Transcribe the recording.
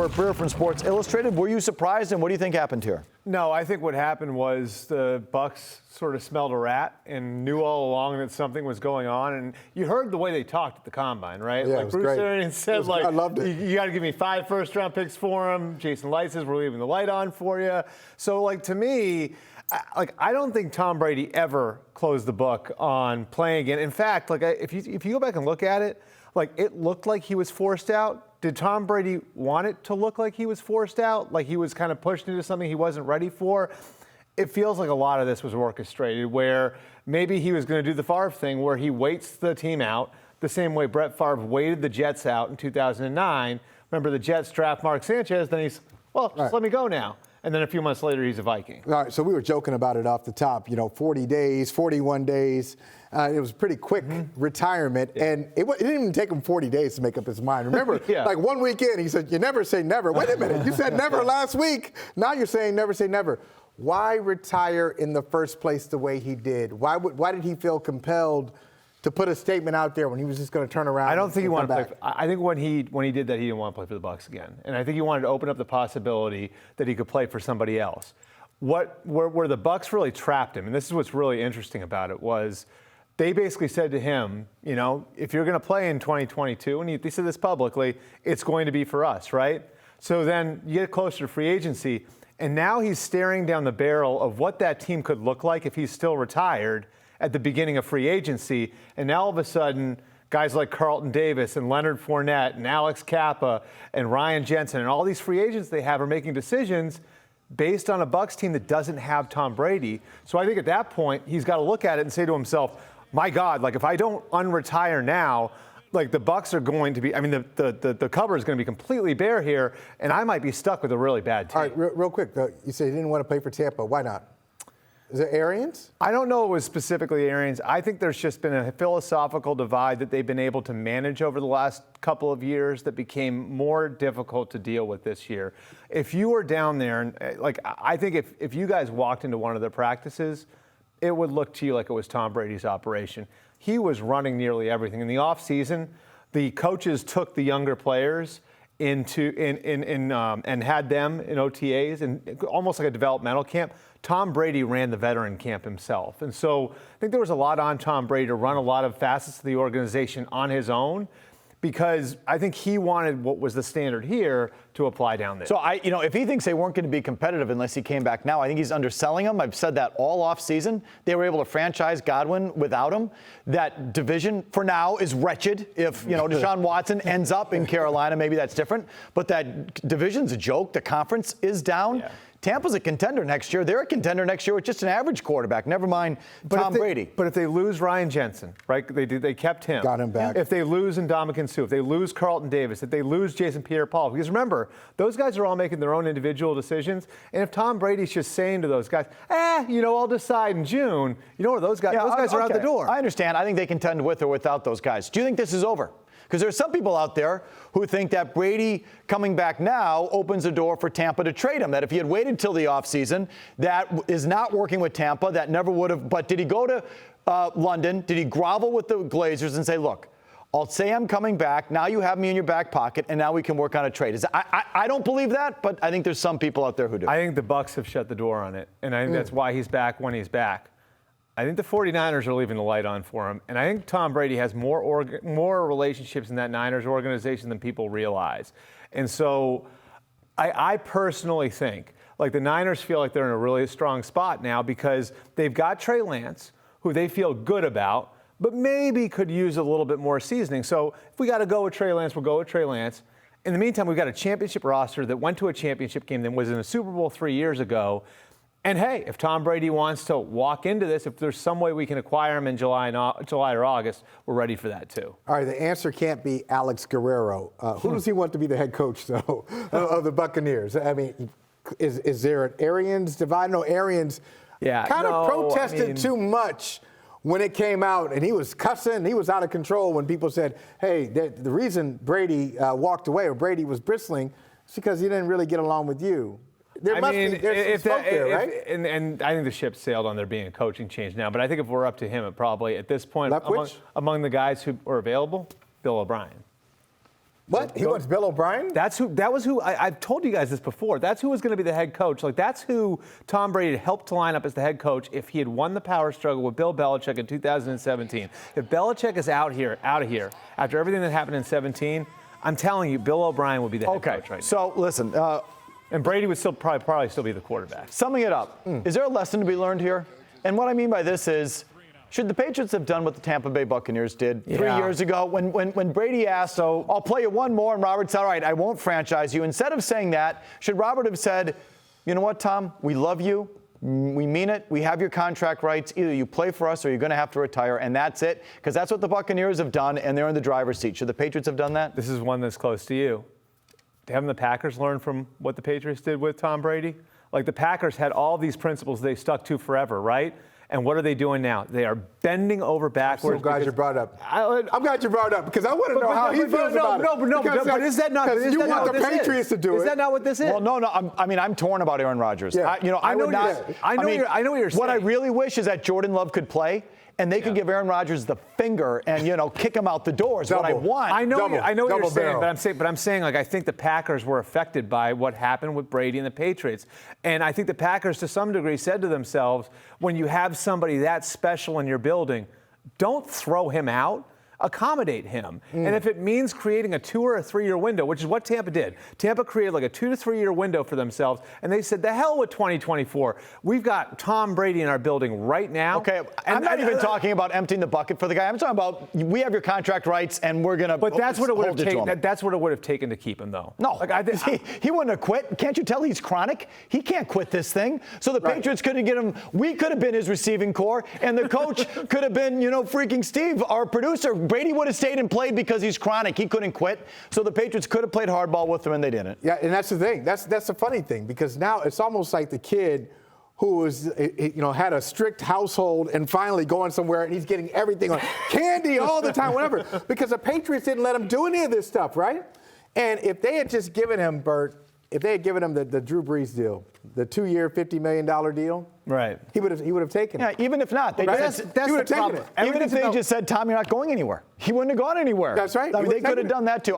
report. Breer from Sports Illustrated. Were you surprised, and what do you think happened here? No, I think what happened was the Bucs sort of smelled a rat and knew all along that something was going on. And you heard the way they talked at the Combine, right? Yeah, like it was Bruce great. Arians said, I loved it. You got to give me 5 first-round picks for him. Jason Light says, we're leaving the light on for you. So, to me, I don't think Tom Brady ever closed the book on playing again. In fact, if you go back and look at it, it looked like he was forced out. Did Tom Brady want it to look like he was forced out, like he was kind of pushed into something he wasn't ready for? It feels like a lot of this was orchestrated, where maybe he was going to do the Favre thing where he waits the team out the same way Brett Favre waited the Jets out in 2009. Remember, the Jets draft Mark Sanchez, then he's, just let me go now. And then a few months later, he's a Viking. All right, so we were joking about it off the top, 40 days, 41 days. It was a pretty quick retirement, and it didn't even take him 40 days to make up his mind. Remember, 1 week in, he said, you never say never. Wait a minute, you said never last week. Now you're saying never say never. Why retire in the first place the way he did? Why did he feel compelled to put a statement out there when he was just going to turn around? I don't think he wanted to play. I think when he did that, he didn't want to play for the Bucs again. And I think he wanted to open up the possibility that he could play for somebody else. Where the Bucs really trapped him, and this is what's really interesting about it, was they basically said to him, if you're going to play in 2022, and they said this publicly, it's going to be for us, right? So then you get closer to free agency, and now he's staring down the barrel of what that team could look like if he's still retired at the beginning of free agency. And now all of a sudden, guys like Carlton Davis and Leonard Fournette and Alex Kappa and Ryan Jensen and all these free agents they have are making decisions based on a Bucs team that doesn't have Tom Brady. So I think at that point, he's got to look at it and say to himself, my God, if I don't unretire now, the Bucs are going to be, the cover is going to be completely bare here, and I might be stuck with a really bad team. All right, real quick, though, you said you didn't want to play for Tampa. Why not? Is it Arians? I don't know it was specifically Arians. I think there's just been a philosophical divide that they've been able to manage over the last couple of years that became more difficult to deal with this year. If you were down there, and I think if you guys walked into one of the practices, it would look to you like it was Tom Brady's operation. He was running nearly everything. In the offseason, the coaches took the younger players and had them in OTAs and almost like a developmental camp. Tom Brady ran the veteran camp himself. And so I think there was a lot on Tom Brady to run a lot of facets of the organization on his own, because I think he wanted what was the standard here to apply down there. So if he thinks they weren't going to be competitive unless he came back now, I think he's underselling them. I've said that all off season. They were able to franchise Godwin without him. That division for now is wretched. If Deshaun Watson ends up in Carolina, maybe that's different. But that division's a joke. The conference is down. Yeah. Tampa's a contender next year. They're a contender next year with just an average quarterback. Never mind Tom Brady. But if they lose Ryan Jensen, right? They kept him. Got him back. If they lose Ndamukong Suh, if they lose Carlton Davis, if they lose Jason Pierre-Paul, because remember, those guys are all making their own individual decisions. And if Tom Brady's just saying to those guys, I'll decide in June, those guys are out the door. I understand. I think they contend with or without those guys. Do you think this is over? Because there's some people out there who think that Brady coming back now opens the door for Tampa to trade him, that if he had waited till the offseason, that is not working with Tampa, that never would have. But did he go to London? Did he grovel with the Glazers and say, look, I'll say I'm coming back. Now you have me in your back pocket, and now we can work on a trade. I don't believe that, but I think there's some people out there who do. I think the Bucs have shut the door on it, and I think that's why he's back when he's back. I think the 49ers are leaving the light on for him, and I think Tom Brady has more relationships in that Niners organization than people realize. And so I personally think, the Niners feel like they're in a really strong spot now because they've got Trey Lance, who they feel good about, but maybe could use a little bit more seasoning. So if we got to go with Trey Lance, we'll go with Trey Lance. In the meantime, we've got a championship roster that went to a championship game that was in a Super Bowl 3 years ago. And hey, if Tom Brady wants to walk into this, if there's some way we can acquire him in July or August, we're ready for that too. All right, the answer can't be Alex Guerrero. Who does he want to be the head coach, though, of the Buccaneers? Is there an Arians divide? No, Arians protested too much when it came out, and he was cussing. He was out of control when people said, hey, the reason Brady walked away or Brady was bristling is because he didn't really get along with you. There's some smoke there, right? And I think the ship sailed on there being a coaching change now. But I think if we're up to him, it probably, at this point, among the guys who are available, Bill O'Brien. What? He wants Bill O'Brien? That was who I've told you guys this before. That's who was going to be the head coach. Like, that's who Tom Brady helped to line up as the head coach if he had won the power struggle with Bill Belichick in 2017. If Belichick is out of here after everything that happened in 17, I'm telling you, Bill O'Brien would be the head coach right now. So listen, and Brady would still probably still be the quarterback. Summing it up, is there a lesson to be learned here? And what I mean by this is, should the Patriots have done what the Tampa Bay Buccaneers did 3 years ago when Brady asked, I'll play you one more, and Robert said, all right, I won't franchise you. Instead of saying that, should Robert have said, you know what, Tom, we love you. We mean it. We have your contract rights. Either you play for us or you're going to have to retire, and that's it. Because that's what the Buccaneers have done, and they're in the driver's seat. Should the Patriots have done that? This is one that's close to you. Haven't the Packers learned from what the Patriots did with Tom Brady? Like, the Packers had all these principles they stuck to forever, right? And what are they doing now? They are bending over backwards. I'm glad you brought it up. I'm glad you brought it up because I want to know how he feels about it. But is that not? Because you want the Patriots to do it. Is that not what this is? Well, no. I'm torn about Aaron Rodgers. Yeah. I would not. I know what you're saying. What I really wish is that Jordan Love could play, and they could give Aaron Rodgers the finger and kick him out the door. Is what I want. I know what you're saying, but I'm saying like I think the Packers were affected by what happened with Brady and the Patriots, and I think the Packers to some degree said to themselves, when you have somebody that special in your building, don't throw him out. Accommodate him. And if it means creating a 2 or a 3 year window, which is what Tampa did. Tampa created like a 2 to 3 year window for themselves, and they said, the hell with 2024. We've got Tom Brady in our building right now. Okay, I'm not even talking about emptying the bucket for the guy. I'm talking about we have your contract rights, and we're going to. But that's what it would have taken. That's what it would have taken to keep him, though. No, he wouldn't have quit. Can't you tell he's chronic? He can't quit this thing. So the Patriots couldn't get him. We could have been his receiving core, and the coach could have been, freaking Steve, our producer. Brady would have stayed and played because he's chronic. He couldn't quit. So the Patriots could have played hardball with him, and they didn't. Yeah, and that's the thing. That's the funny thing, because now it's almost like the kid who was, had a strict household and finally going somewhere and he's getting everything on candy all the time, whatever, because the Patriots didn't let him do any of this stuff, right? And if they had just given him, Bert, if they had given him the Drew Brees deal, the 2 year, $50 million deal, right? He would have taken it. Yeah, even if not, that's the problem. Even if they just said, Tom, you're not going anywhere, he wouldn't have gone anywhere. That's right. I mean, they could have done that too.